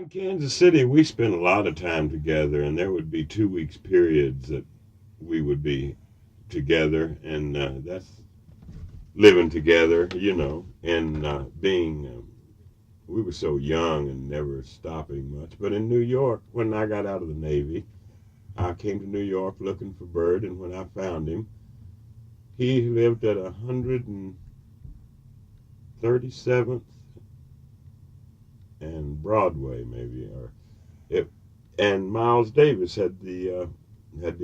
In Kansas City, we spent a lot of time together, and there would be 2 weeks periods that we would be together, and that's living together, and being. We were so young and never stopping much. But in New York, when I got out of the Navy, I came to New York looking for Bird, and when I found him, he lived at 137th and Broadway, maybe, or it. And Miles Davis had the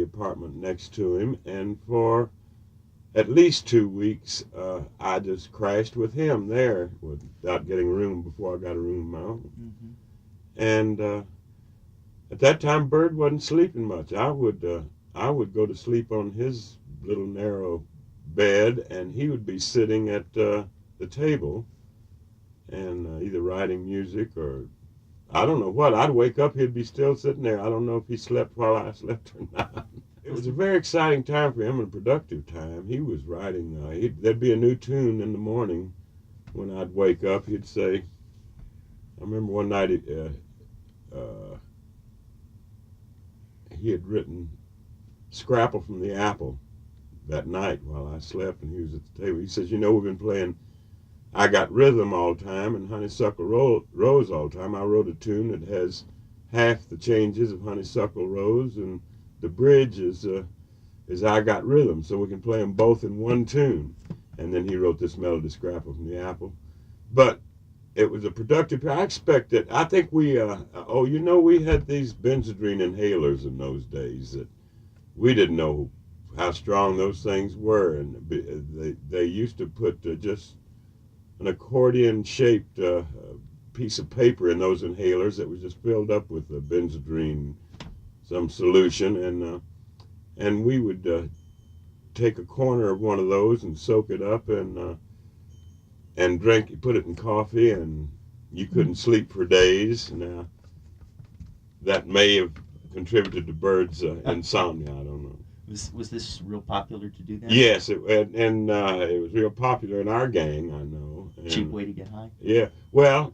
apartment next to him, and for at least 2 weeks, I just crashed with him there without getting a room before I got a room of my own. Mm-hmm. And at that time, Bird wasn't sleeping much. I would go to sleep on his little narrow bed, and he would be sitting at the table and either writing music or I don't know what. I'd wake up, he'd be still sitting there. I don't know if he slept while I slept or not. It was a very exciting time for him and a productive time. He was writing. There'd be a new tune in the morning when I'd wake up. He'd say, I remember one night he had written Scrapple from the Apple that night while I slept, and he was at the table. He says, we've been playing I Got Rhythm all the time and Honeysuckle Rose all the time. I wrote a tune that has half the changes of Honeysuckle Rose, and the bridge is I Got Rhythm, so we can play them both in one tune. And then he wrote this melody, Scrapple from the Apple. But it was a productive. I think we had these Benzodrine inhalers in those days that we didn't know how strong those things were, and they used to put just an accordion-shaped piece of paper in those inhalers that was just filled up with Benzodrine, some solution, and we would take a corner of one of those and soak it up and drink. Put it in coffee, and you couldn't sleep for days. Now that may have contributed to Bird's insomnia. I don't know. Was this real popular to do that? Yes, it was real popular in our gang. I know. And, cheap way to get high. Yeah. Well,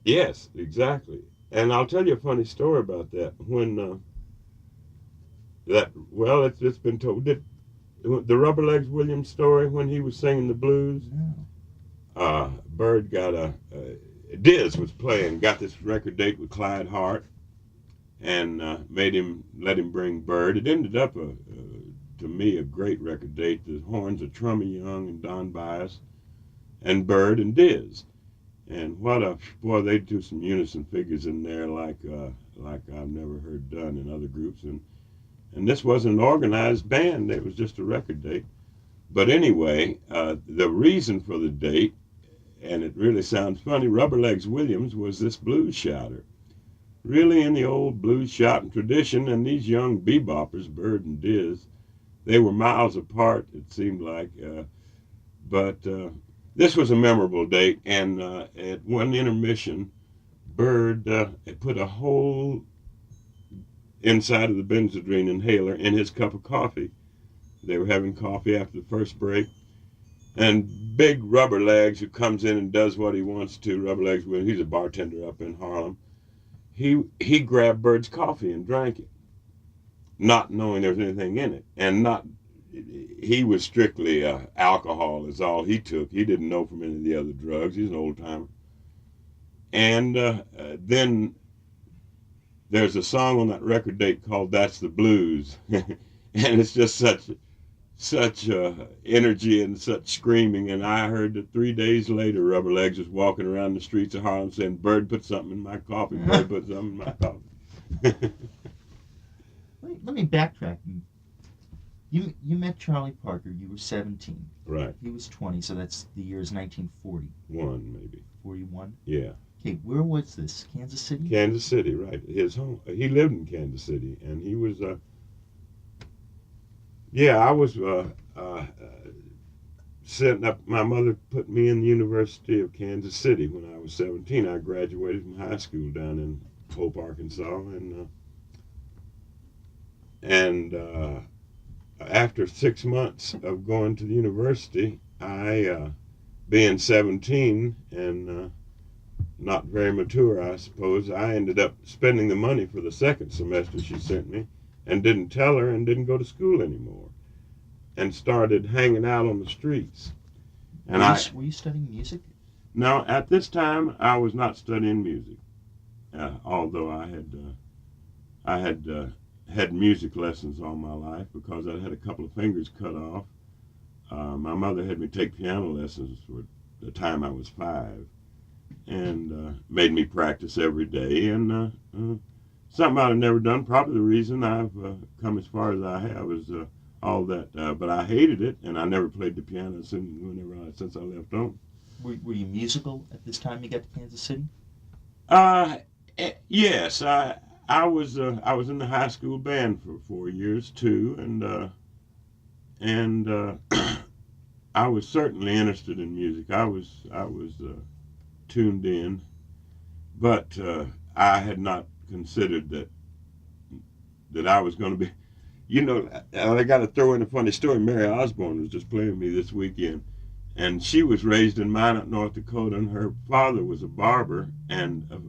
yes, exactly. And I'll tell you a funny story about that. When it's been told. The Rubber Legs Williams story when he was singing the blues. No. Bird got Diz was got this record date with Clyde Hart, and let him bring Bird. It ended up to me a great record date. The horns of Trummy Young and Don Bias, and Bird and Diz, and they do some unison figures in there like I've never heard done in other groups, and this wasn't an organized band. It was just a record date. But anyway, the reason for the date, and it really sounds funny, Rubber Legs Williams was this blues shouter, really in the old blues shouting tradition, and these young beboppers, Bird and Diz, they were miles apart, it seemed like, but this was a memorable date, and at one intermission, Bird had put a whole inside of the Benzodrine inhaler in his cup of coffee. They were having coffee after the first break, and Big Rubber Legs, who comes in and does what he wants to, Rubber Legs, he's a bartender up in Harlem, he grabbed Bird's coffee and drank it, not knowing there was anything in it, and he was strictly alcohol is all he took. He didn't know from any of the other drugs. He's an old timer. And then there's a song on that record date called "That's the Blues," and it's just such energy and such screaming. And I heard that 3 days later, Rubber Legs was walking around the streets of Harlem saying, "Bird put something in my coffee. Bird put something in my coffee." Let me backtrack. You met Charlie Parker. You were 17. Right. He was 20, so that's the year is 1940. 41? Yeah. Okay, where was this? Kansas City? Kansas City, right. His home. He lived in Kansas City, and he was. I was setting up. My mother put me in the University of Kansas City when I was 17. I graduated from high school down in Hope, Arkansas, and after 6 months of going to the university, I, being 17 and not very mature, I suppose, I ended up spending the money for the second semester she sent me and didn't tell her and didn't go to school anymore and started hanging out on the streets. And were you studying music? No, at this time I was not studying music, although I had music lessons all my life because I had a couple of fingers cut off. My mother had me take piano lessons for the time I was 5, and made me practice every day. And something I'd never done. Probably the reason I've come as far as I have is all that. But I hated it, and I never played the piano since I left home. Were you musical at this time you got to Kansas City? Yes, I was in the high school band for 4 years too, and I was certainly interested in music. I was tuned in, but I had not considered that I was going to be. I got to throw in a funny story. Mary Osborne was just playing me this weekend, and she was raised in Minot, North Dakota, and her father was a barber and a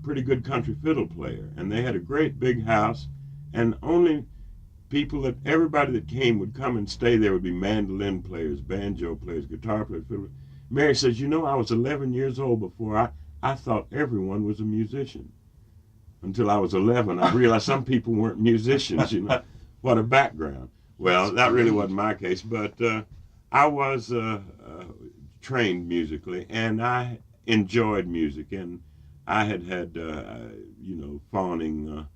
pretty good country fiddle player, and they had a great big house, and only everybody that came would come and stay there would be mandolin players, banjo players, guitar players, fiddle. Mary says, I was 11 years old before I thought everyone was a musician. Until I was 11, I realized some people weren't musicians, What a background. Well, that really wasn't my case, but I was trained musically, and I enjoyed music, and I had fawning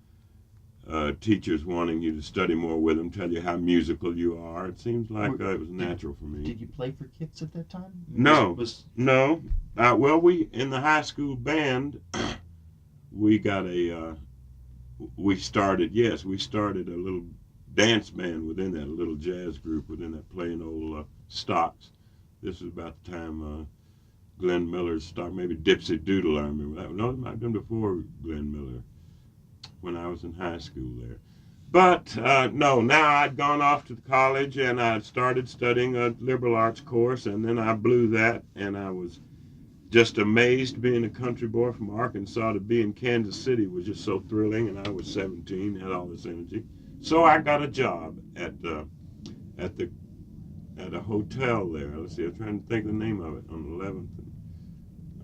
teachers wanting you to study more with them, tell you how musical you are. It seems like it was natural for me. Did you play for kicks at that time? No. Well, we in the high school band, we started a little dance band within that, a little jazz group within that, playing old stocks. This was about the time Glenn Miller's stock, maybe Dipsy Doodle, I remember that. No, it might have been before Glenn Miller, when I was in high school there. But no, now I'd gone off to college and I started studying a liberal arts course, and then I blew that, and I was just amazed being a country boy from Arkansas to be in Kansas City was just so thrilling, and I was 17, had all this energy. So I got a job at a hotel there. Let's see, I'm trying to think of the name of it, on 11th.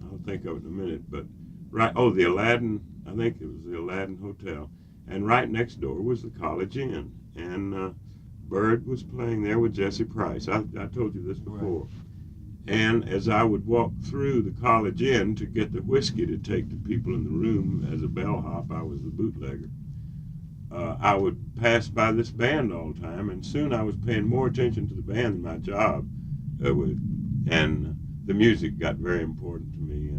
I'll think of it in a minute, but the Aladdin, I think it was the Aladdin Hotel, and right next door was the College Inn, and Bird was playing there with Jesse Price. I told you this before. Right. And as I would walk through the College Inn to get the whiskey to take to people in the room as a bellhop, I was the bootlegger, I would pass by this band all the time, and soon I was paying more attention to the band than my job, and the music got very important to me,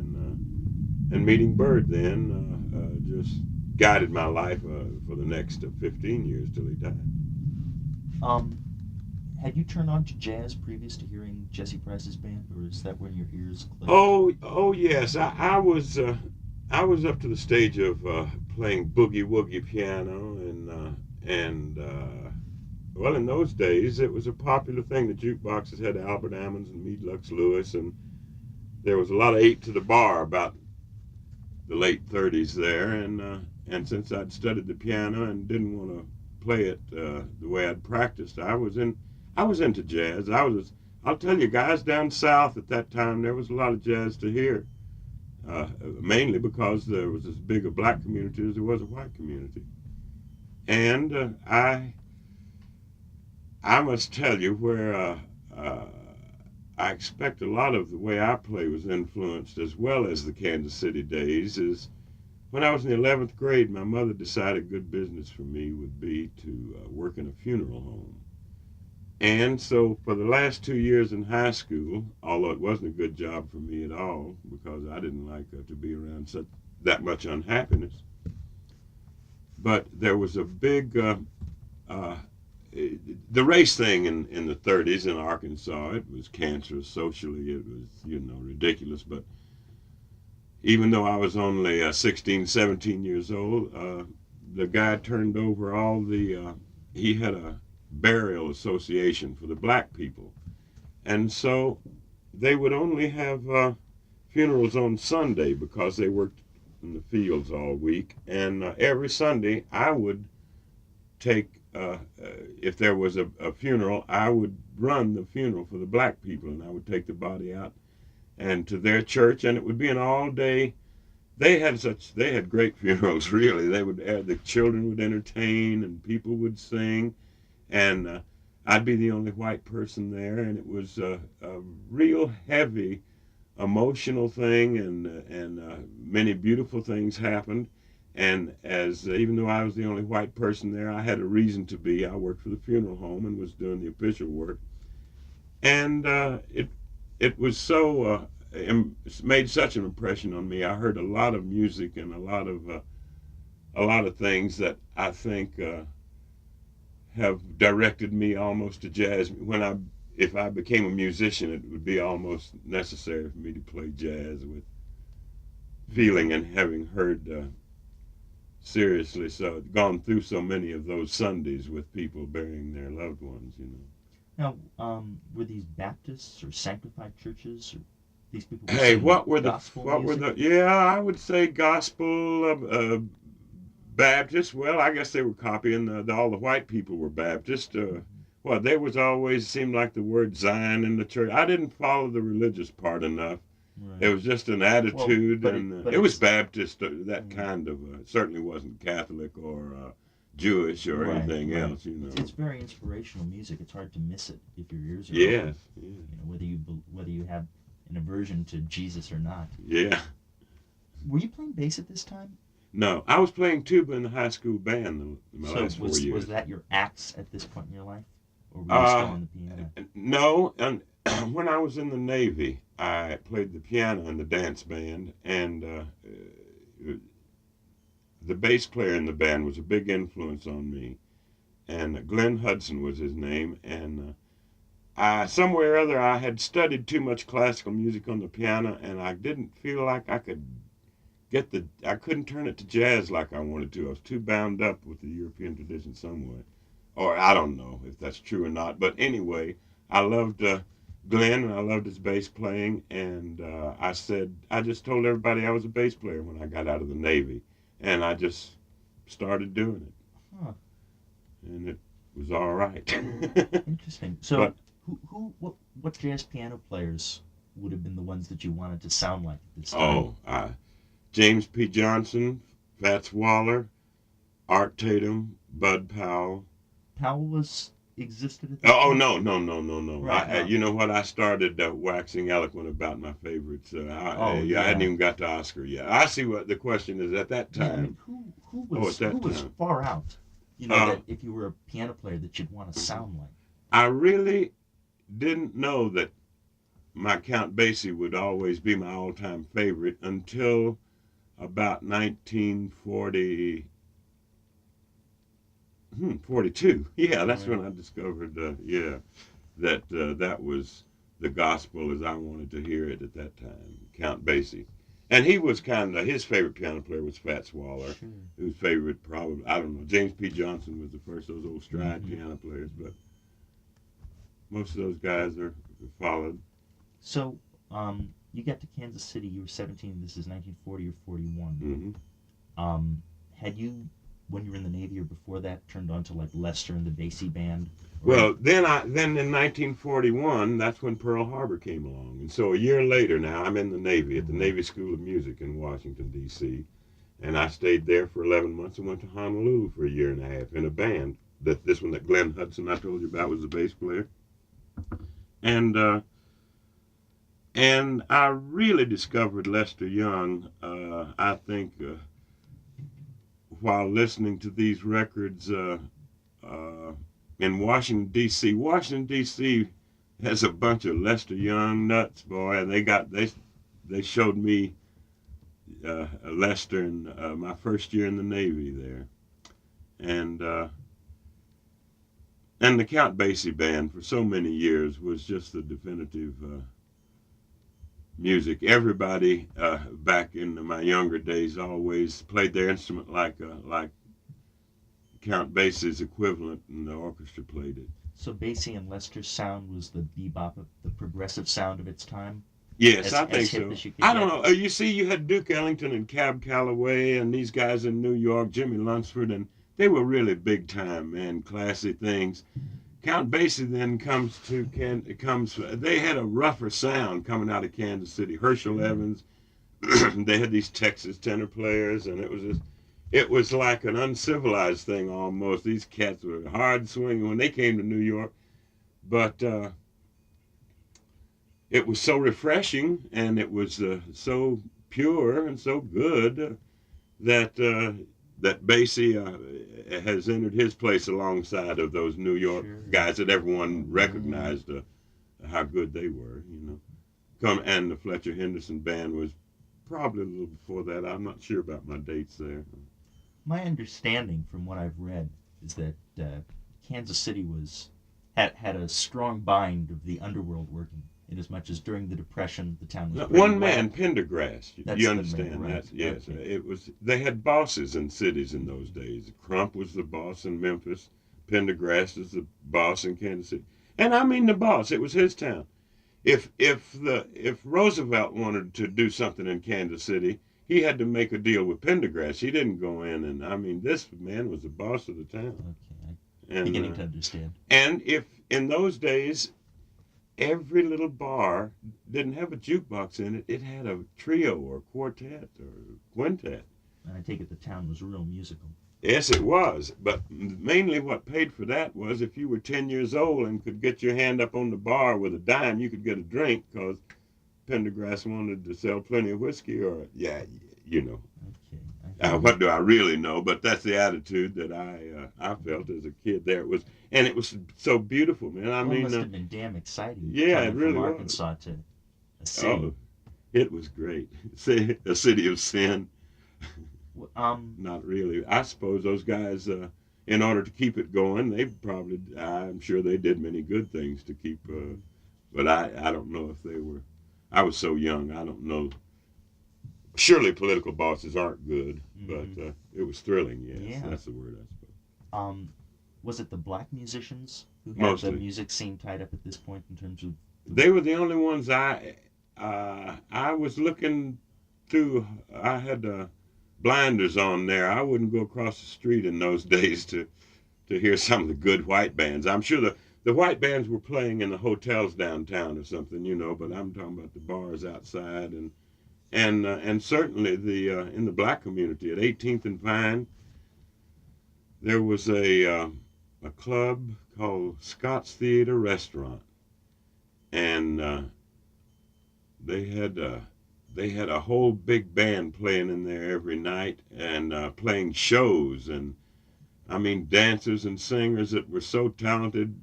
and meeting Bird then just guided my life for the next 15 years till he died. Had you turned on to jazz previous to hearing Jesse Price's band, or is that when your ears clicked? Oh yes, I was up to the stage of playing boogie woogie piano, and well, in those days it was a popular thing. The jukeboxes had Albert Ammons and Meade Lux Lewis, and there was a lot of 8 to the bar about the late 30s there, and since I'd studied the piano and didn't want to play it the way I'd practiced, I was into jazz. I'll tell you, guys, down south at that time, there was a lot of jazz to hear, mainly because there was as big a black community as there was a white community. And I must tell you, where I expect a lot of the way I play was influenced, as well as the Kansas City days, is when I was in the 11th grade, my mother decided good business for me would be to work in a funeral home. And so for the last 2 years in high school, although it wasn't a good job for me at all, because I didn't like to be around that much unhappiness, but there was a big, the race thing in the 30s in Arkansas, it was cancerous socially, it was, ridiculous, but even though I was only 16, 17 years old, the guy turned over all he had a burial association for the black people. And so they would only have funerals on Sunday because they worked in the fields all week. And every Sunday, I would take, if there was a funeral, I would run the funeral for the black people, and I would take the body out and to their church, and it would be an all-day. They had great funerals, really. The children would entertain, and people would sing, and I'd be the only white person there, and it was a real heavy emotional thing, and many beautiful things happened. And as even though I was the only white person there, I had a reason to be. I worked for the funeral home and was doing the official work, and it was so made such an impression on me. I heard a lot of music and a lot of things that I think have directed me almost to jazz. If I became a musician, it would be almost necessary for me to play jazz with feeling and having heard seriously gone through so many of those Sundays with people burying their loved ones, you know. Now, were these Baptists or sanctified churches, or these people were Hey, singing gospel music? yeah, I would say gospel, Baptist. Well, I guess they were copying all the white people were Baptist. Well, there was always seemed like the word Zion in the church. I didn't follow the religious part enough. Right. It was just an attitude, well, and but it was it's Baptist, that kind of. It certainly wasn't Catholic or Jewish or right, anything right. else, you know. It's very inspirational music. It's hard to miss it if your ears are Yes, open. yeah, You know, whether you have an aversion to Jesus or not. yeah. Were you playing bass at this time? No, I was playing tuba in the high school band in my So last 4 years. was that your axe at this point in your life, or were you still on the piano? No, and when I was in the Navy, I played the piano in the dance band, and the bass player in the band was a big influence on me. And Glenn Hudson was his name, and somewhere or other I had studied too much classical music on the piano, and I didn't feel like I could I couldn't turn it to jazz like I wanted to. I was too bound up with the European tradition somewhere. Or I don't know if that's true or not. But anyway, I loved Glenn, and I loved his bass playing. And I just told everybody I was a bass player when I got out of the Navy. And I just started doing it. Huh. And it was all right. Interesting. So, But, what jazz piano players would have been the ones that you wanted to sound like at this time? James P. Johnson, Fats Waller, Art Tatum, Bud Powell. Powell existed at this Oh, time? no. Right, no. You know what? I started waxing eloquent about my favorites. I yeah. hadn't even got to Oscar yet. I see what the question is at that Yeah, I time. mean, who Oh, was at that who was time. far out? You know, that if you were a piano player, that you'd want to sound like. I really didn't know that my Count Basie would always be my all-time favorite until about 1940. 42. Yeah, that's when I discovered, that was the gospel as I wanted to hear it at that time, Count Basie. And he was his favorite piano player was Fats Waller, Sure. whose favorite probably, I don't know, James P. Johnson was the first of those old stride piano players, but most of those guys are followed. So, you got to Kansas City. You were 17. This is 1940 or 41. Mm-hmm. Had you, when you were in the Navy or before that, turned on to like Lester and the Basie Band? Well, then in 1941, that's when Pearl Harbor came along, and so a year later now I'm in the Navy at the Navy School of Music in Washington D.C. And I stayed there for 11 months and went to Honolulu for a year and a half in a band. This one that Glenn Hudson I told you about was the bass player, and I really discovered Lester Young. I think while listening to these records. In Washington D.C. Washington D.C. has a bunch of Lester Young nuts, boy, and they showed me Lester in my first year in the Navy there, and the Count Basie Band for so many years was just the definitive music. Everybody back in my younger days always played their instrument like Count Basie's equivalent, and the orchestra played it. So Basie and Lester's sound was the bebop, the progressive sound of its time? Yes, as I think hip so. as you could I don't get? know. You see, you had Duke Ellington and Cab Calloway and these guys in New York, Jimmy Lunsford, and they were really big time, man, classy things. Count Basie then comes. They had a rougher sound coming out of Kansas City. Herschel Evans. They had these Texas tenor players, and it was like an uncivilized thing almost. These cats were hard swinging when they came to New York, but it was so refreshing, and it was so pure and so good that that Basie has entered his place alongside of those New York Sure. guys that everyone recognized how good they were. And the Fletcher Henderson band was probably a little before that. I'm not sure about my dates there. My understanding from what I've read is that Kansas City had a strong bind of the underworld working, in as much as during the Depression the town was pretty One well. man, Pendergrass. That's You the understand man, right? that? Yes. Okay. It was. They had bosses in cities in those days. Crump was the boss in Memphis. Pendergrass is the boss in Kansas City. And I mean the boss. It was his town. If Roosevelt wanted to do something in Kansas City, he had to make a deal with Pendergrass. He didn't go in, and I mean this man was the boss of the town. Okay, I'm And beginning to understand. and if in those days every little bar didn't have a jukebox in it, it had a trio or quartet or quintet. And I take it the town was real musical. Yes, it was. But mainly what paid for that was if you were 10 years old and could get your hand up on the bar with a dime, you could get a drink because Pendergrass wanted to sell plenty of whiskey or, yeah, you know. Okay. What do I really know? But that's the attitude that I felt as a kid there. And it was so beautiful, man. I Well, it mean, must have been damn exciting yeah, coming it really from was. Arkansas to a city. Oh, it was great. A city of sin. Not really. I suppose those guys, in order to keep it going, I'm sure they did many good things to keep, but I don't know if they were, I was so young, I don't know. Surely political bosses aren't good, but it was thrilling, yes. Yeah. That's the word, I suppose. Was it the black musicians who had Mostly. the music scene tied up at this point in terms of? They were the only ones I was looking through. I had blinders on there. I wouldn't go across the street in those days to hear some of the good white bands. I'm sure the white bands were playing in the hotels downtown or something, but I'm talking about the bars outside and certainly in the black community at 18th and Vine, there was a club called Scott's Theater Restaurant, and they had a whole big band playing in there every night and playing shows, and I mean dancers and singers that were so talented.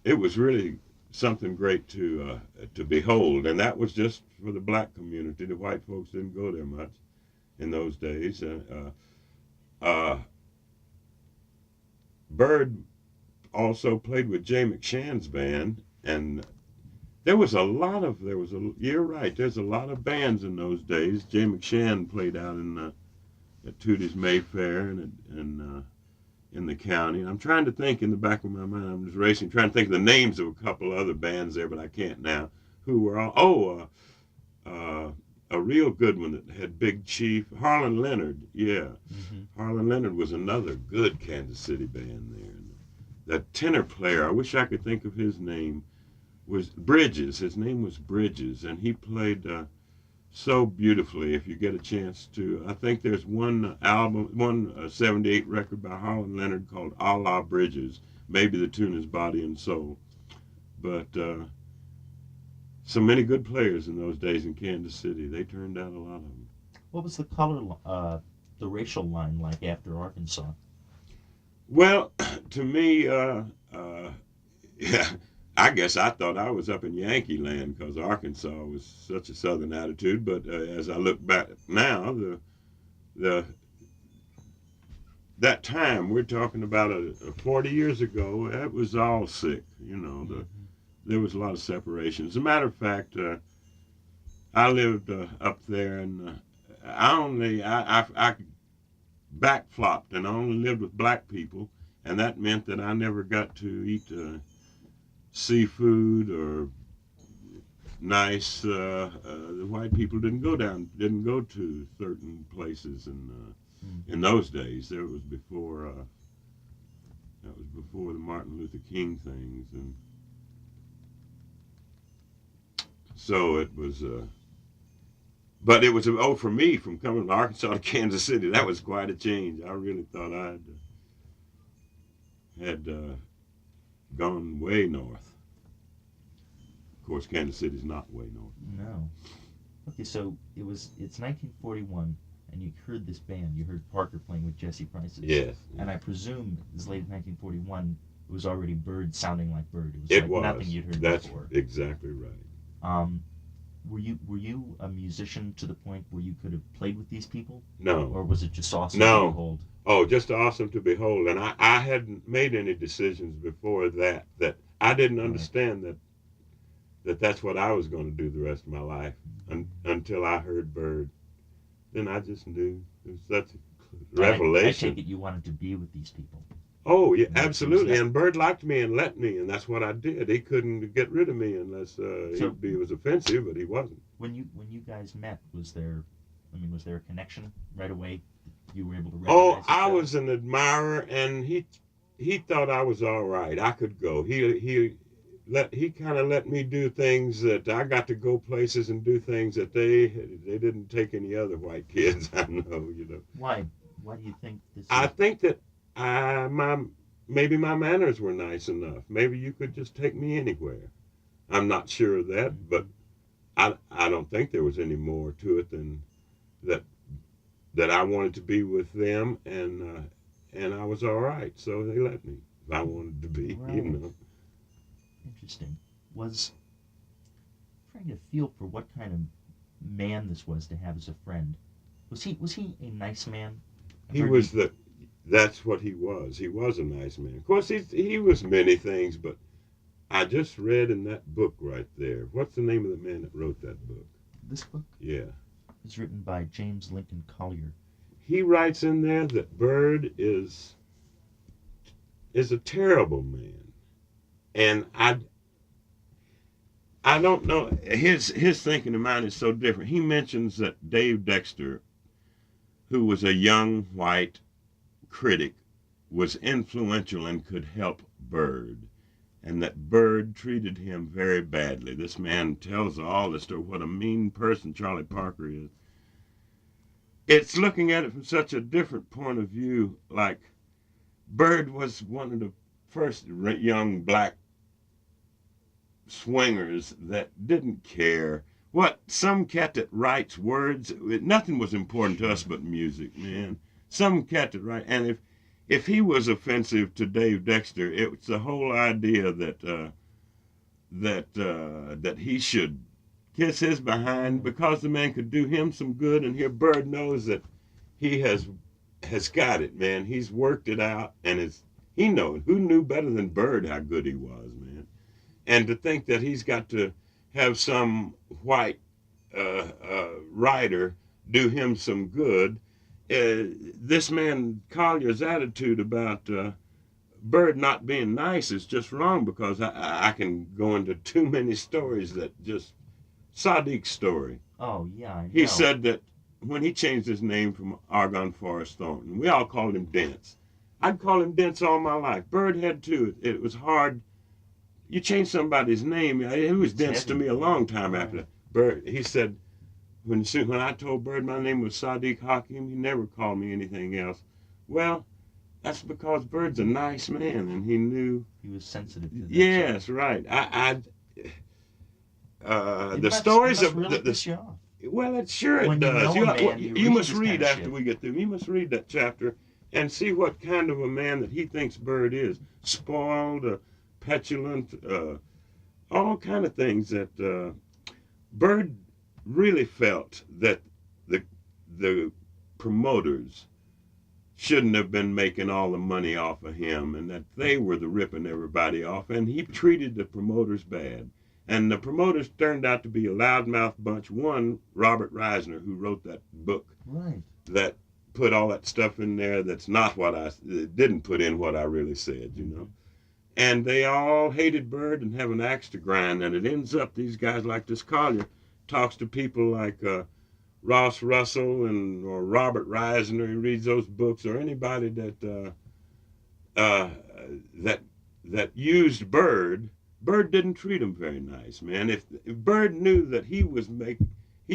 It was really something great to behold, and that was just for the black community. The white folks didn't go there much in those days. Bird also played with Jay McShann's band, and you're right, there's a lot of bands in those days. Jay McShann played out at Tootie's Mayfair and in the county. And I'm trying to think in the back of my mind, I'm just racing, trying to think of the names of a couple other bands there, but I can't now, who were all, a real good one that had Big Chief, Harlan Leonard, yeah. Harlan Leonard was another good Kansas City band there. That tenor player, I wish I could think of his name, was Bridges. His name was Bridges, and he played so beautifully. If you get a chance to, I think there's one 78 record by Harlan Leonard called A La Bridges. Maybe the tune is Body and Soul. But so many good players in those days in Kansas City. They turned out a lot of them. What was the the racial line like after Arkansas? Well, to me, yeah, I guess I thought I was up in Yankee land because Arkansas was such a southern attitude. But as I look back now, that time we're talking about 40 years ago, it was all sick. There was a lot of separation. As a matter of fact, I lived up there, and I backflopped, and I only lived with black people, and that meant that I never got to eat seafood or nice. The white people didn't go to certain places, and in those days, that was before the Martin Luther King things, and so it was. But it was for me from coming from Arkansas to Kansas City. That was quite a change. I really thought I had gone way north. Of course, Kansas City's not way north. No. Okay, so it's 1941, and you heard this band. You heard Parker playing with Jesse Price's. Yes. And I presume as late as 1941, it was already Bird sounding like Bird. It was was. Nothing you'd heard That's before. exactly right. Were you a musician to the point where you could have played with these people? No. Or was it just awesome No. to behold? Oh, just awesome to behold. And I hadn't made any decisions before that I didn't understand that's what I was going to do the rest of my life until I heard Bird. Then I just knew it was such a revelation. I take it you wanted to be with these people. Oh, yeah, absolutely. And Bird liked me and let me, and that's what I did. He couldn't get rid of me unless he was offensive, but he wasn't. When you guys met, was there a connection right away? You were able to recognize each I other? was an admirer, and he thought I was all right. I could go. He kind of let me do things that I got to go places and do things that they didn't take any other white kids. I know, you know. Why do you think this? I think that maybe my manners were nice enough. Maybe you could just take me anywhere. I'm not sure of that, but I don't think there was any more to it than that I wanted to be with them, and I was all right, so they let me. If I wanted to be, Right. you know. Interesting. Was trying to feel for what kind of man this was to have as a friend. Was he a nice man? That's what he was. He was a nice man. Of course, he was many things, but I just read in that book right there. What's the name of the man that wrote that book? This book Yeah. is written by James Lincoln Collier. He writes in there that Bird is a terrible man. And I don't know, his thinking of mine is so different. He mentions that Dave Dexter, who was a young white critic, was influential and could help Bird, and that Bird treated him very badly. This man tells all the story, what a mean person Charlie Parker is. It's looking at it from such a different point of view, like Bird was one of the first young black swingers that didn't care what some cat that writes words. Nothing was important to us but music, man. Some cat that writes, and if he was offensive to Dave Dexter, it was the whole idea that he should kiss his behind because the man could do him some good. And here Bird knows that he has got it, man. He's worked it out, and he knows. Who knew better than Bird how good he was, man? And to think that he's got to have some white writer do him some good. This man Collier's attitude about Bird not being nice is just wrong, because I can go into too many stories that just Sadiq's story. Oh yeah, I know. He said that when he changed his name from Argonne Forrest Thornton, we all called him Dents. I'd call him Dents all my life. Bird had too. It was hard. You change somebody's name. It was Dents to me a long time after that. Bird, he said, when I told Bird my name was Sadiq Hakim, he never called me anything else. Well, that's because Bird's a nice man, and he knew. He was sensitive to that. Yes, right. The stories of really piss you off. Well, it sure When it does. you know a man, You must this read kind of after shit. we get through. You must read that chapter and see what kind of a man that he thinks Bird is. Spoiled, petulant, all kind of things that Bird really felt that the promoters shouldn't have been making all the money off of him, and that they were the ripping everybody off, and he treated the promoters bad. And the promoters turned out to be a loudmouth bunch. One, Robert Reisner, who wrote that book, Right. that put all that stuff in there that's not what I didn't put in what I really said, you know. And they all hated Bird and have an axe to grind. And it ends up these guys like this Collier talks to people like Ross Russell and or Robert Reisner. He reads those books, or anybody uh, that that used Bird. Bird didn't treat him very nice, man. If Bird knew that he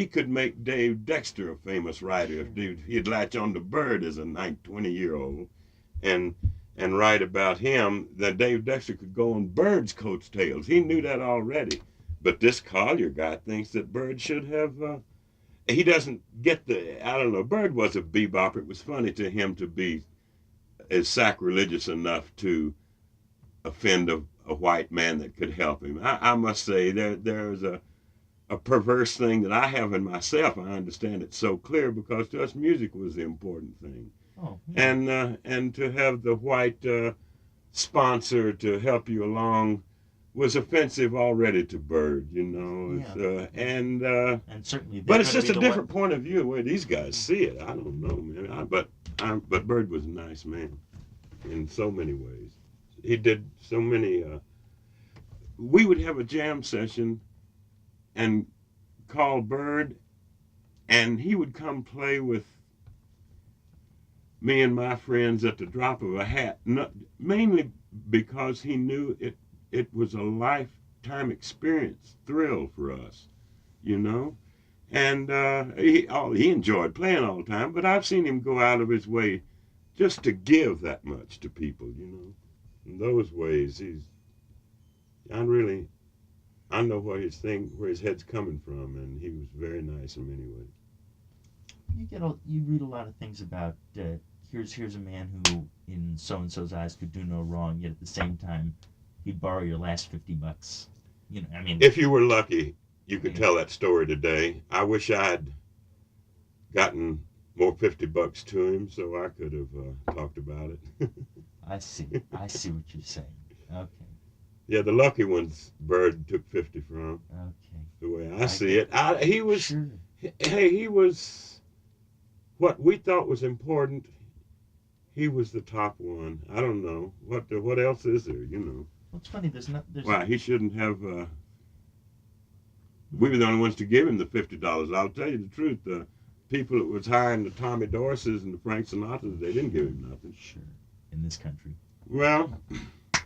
could make Dave Dexter a famous writer if he'd latch on to Bird as a 20-year-old and write about him, that Dave Dexter could go on Bird's coattails. He knew that already. But this Collier guy thinks that Bird should have. He doesn't get the. I don't know. Bird was a bebop. It was funny to him to be as sacrilegious enough to offend a white man that could help him. I must say there's a perverse thing that I have in myself. I understand it so clear because to us music was the important thing. Oh, yeah. And to have the white sponsor to help you along was offensive already to Bird, you know. Yeah. And certainly, But it's just a different point of view the way these guys see it. I don't know, man. But Bird was a nice man in so many ways. He did so many. We would have a jam session and call Bird, and he would come play with me and my friends at the drop of a hat, mainly because he knew it was a lifetime experience, thrill for us, you know. And he enjoyed playing all the time, but I've seen him go out of his way just to give that much to people, you know. In those ways, I know where his head's coming from, and he was very nice in many ways. You read a lot of things about here's a man who in so and so's eyes could do no wrong, yet at the same time he'd borrow your last $50. You know, I mean, if you were lucky, you could tell that story today. I wish I'd gotten more $50 to him so I could have talked about it. I see what you're saying. Okay. Yeah, the lucky ones Bird took 50 from. Okay. The way I see it, he was. Sure. Hey, he was what we thought was important. He was the top one. I don't know what else is there. You know. Well, it's funny. Why he shouldn't have. We were the only ones to give him the $50. I'll tell you the truth. The people that was hiring the Tommy Dorses and the Frank Sinatras, they didn't give him nothing. Sure. In this country. Well,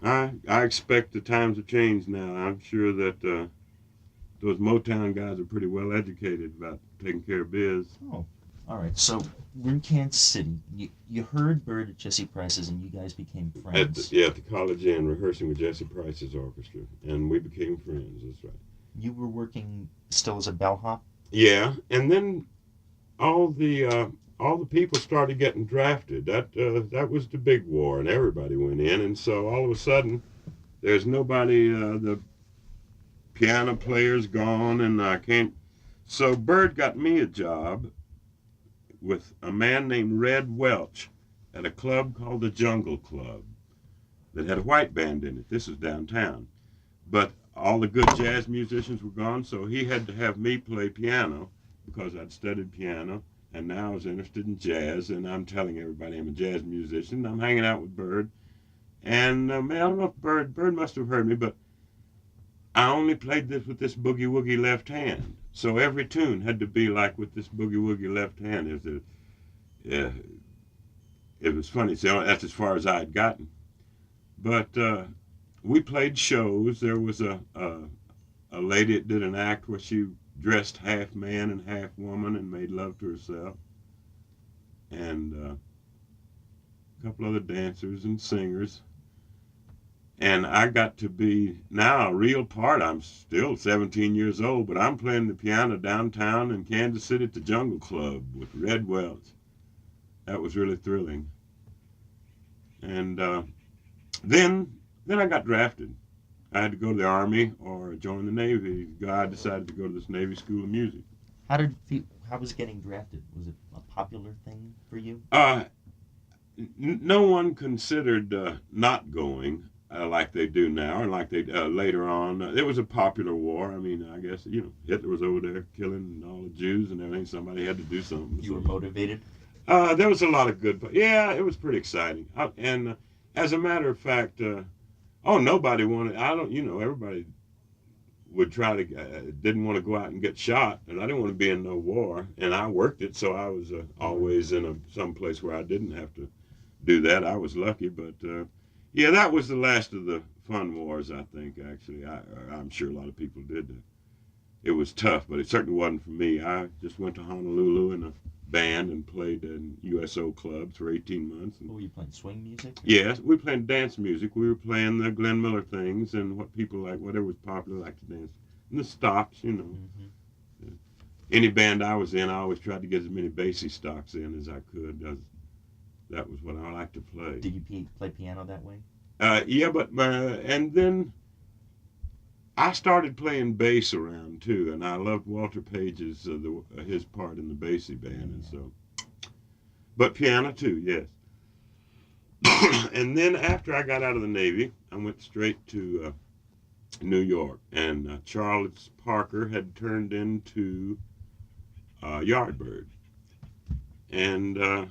I expect the times have changed now. I'm sure that those Motown guys are pretty well educated about taking care of biz. Oh, all right. So we're in Kansas City. You heard Bird at Jesse Price's, and you guys became friends. At the College Inn, rehearsing with Jesse Price's orchestra, and we became friends. That's right. You were working still as a bellhop? Yeah, and then all the people started getting drafted. That was the big war, and everybody went in, and so all of a sudden, there's nobody. The piano player's gone, and I can't. So Bird got me a job with a man named Red Welch at a club called the Jungle Club that had a white band in it. This is downtown, but all the good jazz musicians were gone, so he had to have me play piano because I'd studied piano. And now I was interested in jazz, and I'm telling everybody I'm a jazz musician. I'm hanging out with Bird, and man, I don't know if Bird must have heard me, but I only played this with this boogie woogie left hand. So every tune had to be like with this boogie woogie left hand. It was funny. So that's as far as I had gotten. But we played shows. There was a lady that did an act where she dressed half man and half woman and made love to herself. And a couple other dancers and singers. And I got to be now a real part. I'm still 17 years old, but I'm playing the piano downtown in Kansas City at the Jungle Club with Red Welch. That was really thrilling. And then I got drafted. I had to go to the Army or join the Navy. I decided to go to this Navy School of Music. How was getting drafted? Was it a popular thing for you? No one considered not going like they do now, and like they later on. It was a popular war. I mean, I guess Hitler was over there killing all the Jews and everything. Somebody had to do something. You were motivated. There was a lot of good. Yeah, it was pretty exciting. And as a matter of fact. Oh, nobody wanted. I don't. Everybody would try to didn't want to go out and get shot, and I didn't want to be in no war. And I worked it, so I was always in some place where I didn't have to do that. I was lucky, but yeah, that was the last of the fun wars. I think actually, I'm sure a lot of people did. It was tough, but it certainly wasn't for me. I just went to Honolulu in a band and played in USO clubs for 18 months. And What were you playing? Swing music? yes, we were playing dance music. We were playing the Glenn Miller things and what people like, whatever was popular, like to dance. And the stops, Mm-hmm. Any band I was in, I always tried to get as many bassy stocks in as I could. That was what I liked to play. Did you play piano that way? Yeah, but and then I started playing bass around too, and I loved Walter Page's his part in the bassy band, and so. But piano too, yes. And then after I got out of the Navy, I went straight to New York, and Charles Parker had turned into Yardbird, and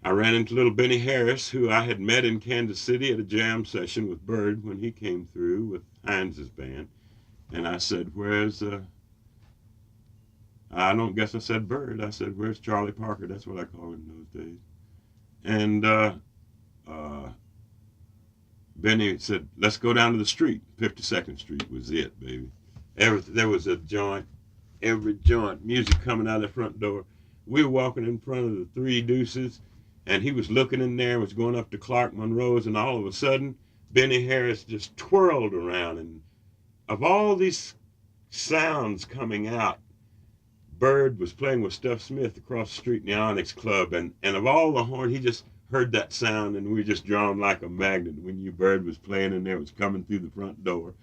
I ran into little Benny Harris, who I had met in Kansas City at a jam session with Bird when he came through with Hines's band, and I said, "Where's?" I don't guess I said Bird. I said, "Where's Charlie Parker?" That's what I called him those days, and. Benny said, "Let's go down to the street." 52nd Street was it, baby. There was a joint, every joint, music coming out of the front door. We were walking in front of the Three Deuces, and he was looking in there, was going up to Clark Monroe's, and all of a sudden, Benny Harris just twirled around, and of all these sounds coming out, Bird was playing with Stuff Smith across the street in the Onyx Club, and of all the horn, he just heard that sound, and we just drawn like a magnet. When you Bird was playing in there, it was coming through the front door.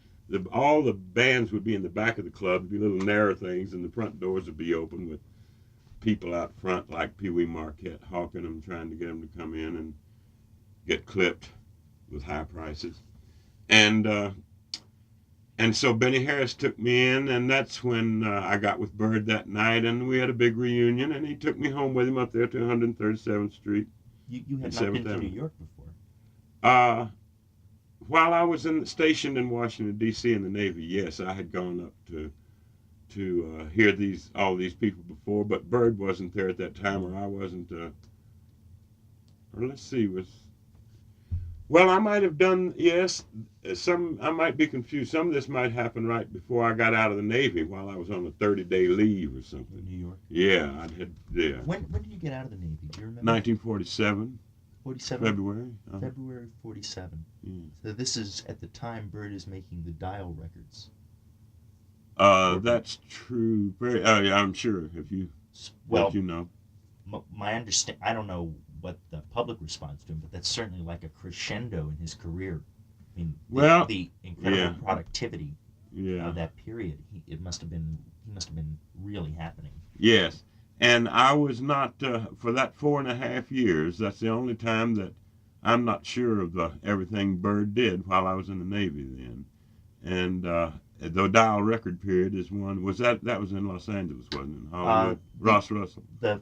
All the bands would be in the back of the club. There'd be little narrow things, and the front doors would be open with people out front like Pee Wee Marquette hawking them, trying to get them to come in and get clipped with high prices. And so Benny Harris took me in, and that's when I got with Bird that night, and we had a big reunion, and he took me home with him up there to 137th Street. You had not been to New York before? While I was stationed in Washington, D.C. in the Navy, yes, I had gone up to hear all these people before, but Bird wasn't there at that time, or I wasn't, or let's see, well, I might have done, yes, I might be confused. Some of this might happen right before I got out of the Navy while I was on a 30-day leave or something. New York? Yeah, yeah. When did you get out of the Navy? Do you remember? 1947. 47? February. February 47. Yeah. So this is at the time Bird is making the Dial records. That's true. Very, yeah, I'm sure if you, well, you know. My understand, I don't know what the public response to him, but that's certainly like a crescendo in his career. I mean, the incredible productivity of that period. He must have been really happening. Yes, and I was not for that 4.5 years. That's the only time that I'm not sure of everything Bird did while I was in the Navy then. And the Dial record period is one. Was that was in Los Angeles, wasn't it? In Hollywood. Ross Russell. The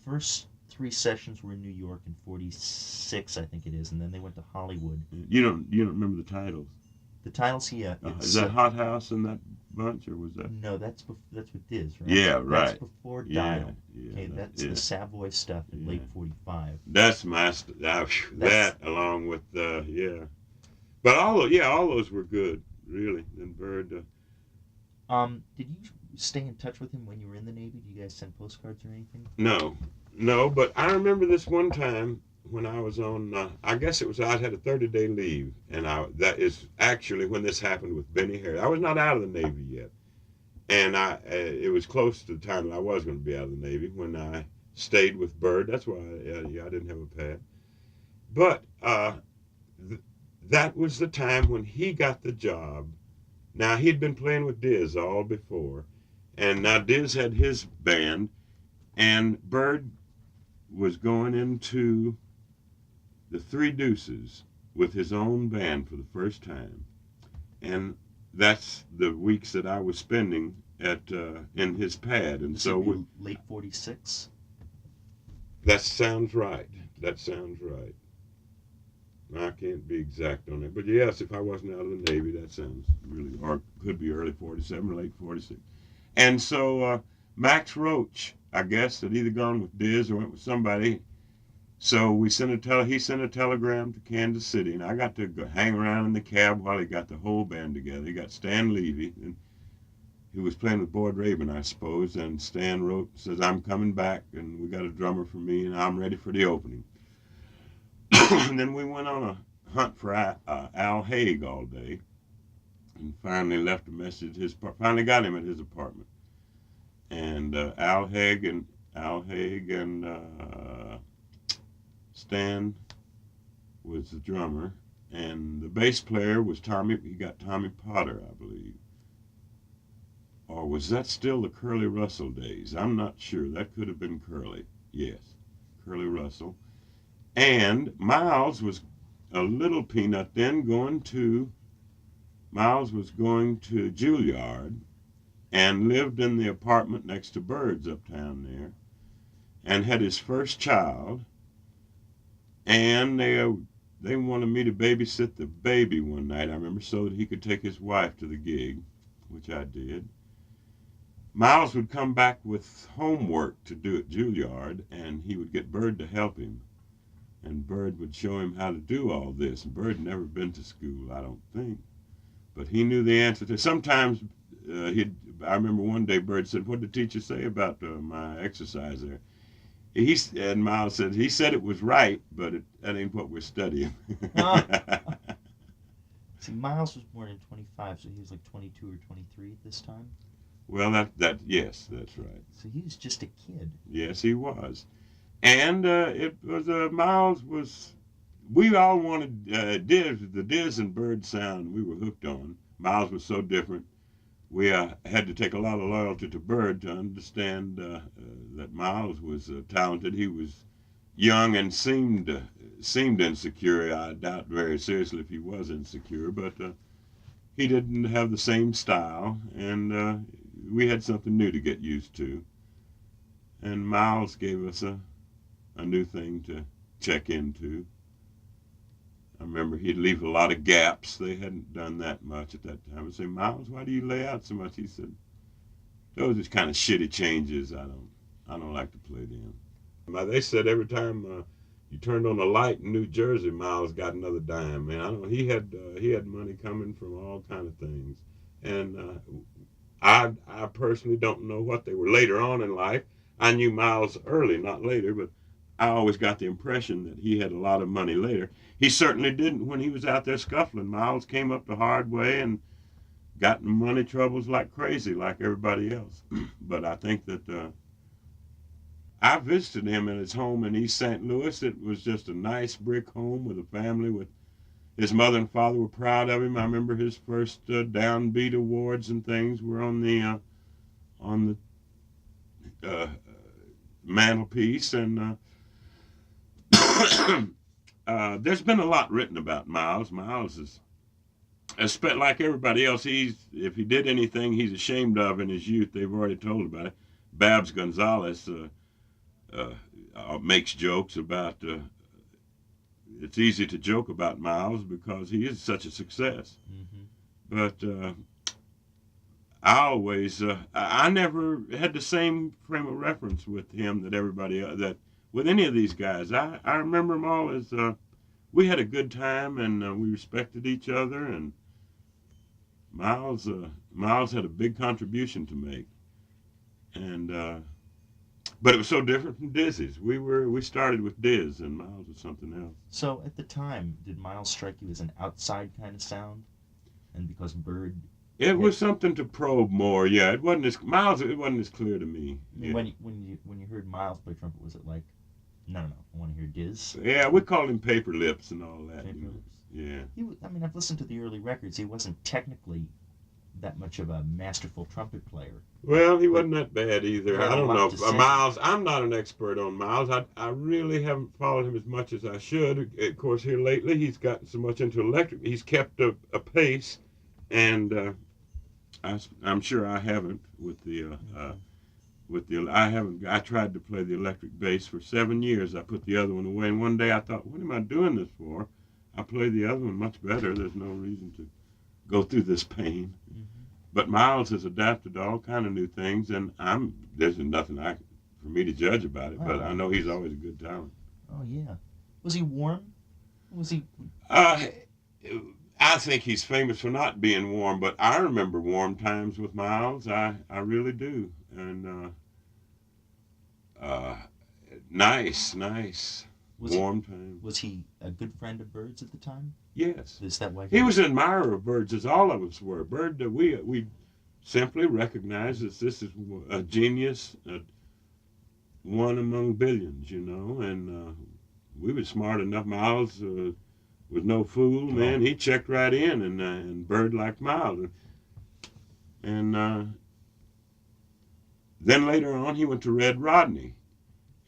first 3 sessions were in New York in 46, I think it is, and then they went to Hollywood. You don't remember the titles? The titles, yeah. Is that Hot House in that bunch, or was that? No, that's with Diz, right? Yeah, right. That's before Dial. Yeah, okay, that's the Savoy stuff in late 45. That's my that along with yeah. But all those were good, really. And Bird. Did you stay in touch with him when you were in the Navy? Did you guys send postcards or anything? No, but I remember this one time when I was on, I guess it was, I had a 30-day leave, and that is actually when this happened with Benny Harris. I was not out of the Navy yet, and it was close to the time that I was going to be out of the Navy when I stayed with Bird. That's why I didn't have a pad. But that was the time when he got the job. Now, he'd been playing with Diz all before, and now Diz had his band, and Bird was going into the Three Deuces with his own band for the first time. And that's the weeks that I was spending in his pad. And so late 46? That sounds right. I can't be exact on it, but yes, if I wasn't out of the Navy, that sounds really, or could be early '47 or late '46. And so Max Roach, I guess, had either gone with Diz or went with somebody. So he sent a telegram to Kansas City, and I got to go hang around in the cab while he got the whole band together. He got Stan Levy, and he was playing with Boyd Rabin, I suppose, and Stan wrote, says, I'm coming back, and we got a drummer for me, and I'm ready for the opening. And then we went on a hunt for Al Haig all day, and finally left a message. Finally got him at his apartment, and Al Haig and Stan was the drummer, and the bass player was Tommy. He got Tommy Potter, I believe. Or was that still the Curly Russell days? I'm not sure. That could have been Curly. Yes, Curly Russell. And Miles was a little peanut then Miles was going to Juilliard and lived in the apartment next to Bird's uptown there and had his first child. And they wanted me to babysit the baby one night, I remember, so that he could take his wife to the gig, which I did. Miles would come back with homework to do at Juilliard, and he would get Bird to help him. And Bird would show him how to do all this. And Bird had never been to school, I don't think. But he knew the answer to. Sometimes I remember one day Bird said, what did the teacher say about my exercise there? And Miles said, he said it was right, but that ain't what we're studying. See, Miles was born in 25, so he was like 22 or 23 at this time. Well, yes, that's right. So he was just a kid. Yes, he was. And it was Miles was. We all wanted the Diz and Bird sound. We were hooked on. Miles was so different. We had to take a lot of loyalty to Bird to understand that Miles was talented. He was young and seemed insecure. I doubt very seriously if he was insecure, but he didn't have the same style, and we had something new to get used to. And Miles gave us a new thing to check into. I remember he'd leave a lot of gaps. They hadn't done that much at that time. I'd say, Miles, why do you lay out so much? He said, those are kind of shitty changes. I don't like to play them. They said every time you turned on a light in New Jersey, Miles got another dime. Man, he had money coming from all kind of things, and I personally don't know what they were later on in life. I knew Miles early, not later, but I always got the impression that he had a lot of money later. He certainly didn't when he was out there scuffling. Miles came up the hard way and got in money troubles like crazy, like everybody else. But I think that I visited him in his home in East St. Louis. It was just a nice brick home with a family. With his mother and father were proud of him. I remember his first downbeat awards and things were on the mantelpiece, and there's been a lot written about Miles. Miles is, like everybody else, if he did anything he's ashamed of in his youth, they've already told about it. Babs Gonzalez makes jokes about, it's easy to joke about Miles because he is such a success. Mm-hmm. But I never had the same frame of reference with him that everybody that with any of these guys. I remember them all as we had a good time, and we respected each other, and Miles had a big contribution to make, and but it was so different from Dizzy's. We started with Diz, and Miles was something else. So at the time, did Miles strike you as an outside kind of sound, and because Bird? It was something to probe more. Yeah, it wasn't as clear to me. Yeah. When you heard Miles play trumpet, was it like, no, I want to hear Diz? Yeah, we called him Paper Lips and all that. Paper Lips. Yeah. I've listened to the early records. He wasn't technically that much of a masterful trumpet player. Well, he wasn't that bad either. I don't know. Miles, I'm not an expert on Miles. I really haven't followed him as much as I should. Of course, here lately, he's gotten so much into electric. He's kept a pace, and I'm sure I haven't with the I tried to play the electric bass for 7 years. I put the other one away, and one day I thought, what am I doing this for? I play the other one much better. There's no reason to go through this pain. Mm-hmm. But Miles has adapted to all kind of new things, and there's nothing for me to judge about it. But I know he's always a good talent. Oh yeah. Was he warm? Was he? Uh, I think he's famous for not being warm, but I remember warm times with Miles. I really do. And nice, warm times. Was he a good friend of Bird's at the time? Yes. Is that why He was an admirer of Bird's, as all of us were. Bird, we simply recognized that this is a genius, one among billions, and we were smart enough. Miles was no fool, man. He checked right in, and Bird liked Miles. And then later on, he went to Red Rodney.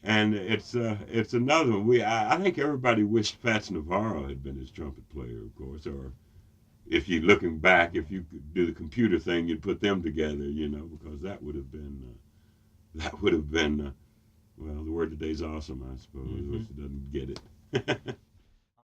And it's another one. I think everybody wished Fats Navarro had been his trumpet player, of course. Or if you looking back, if you could do the computer thing, you'd put them together, because that would have been well, the word today's awesome, I suppose, which doesn't get it.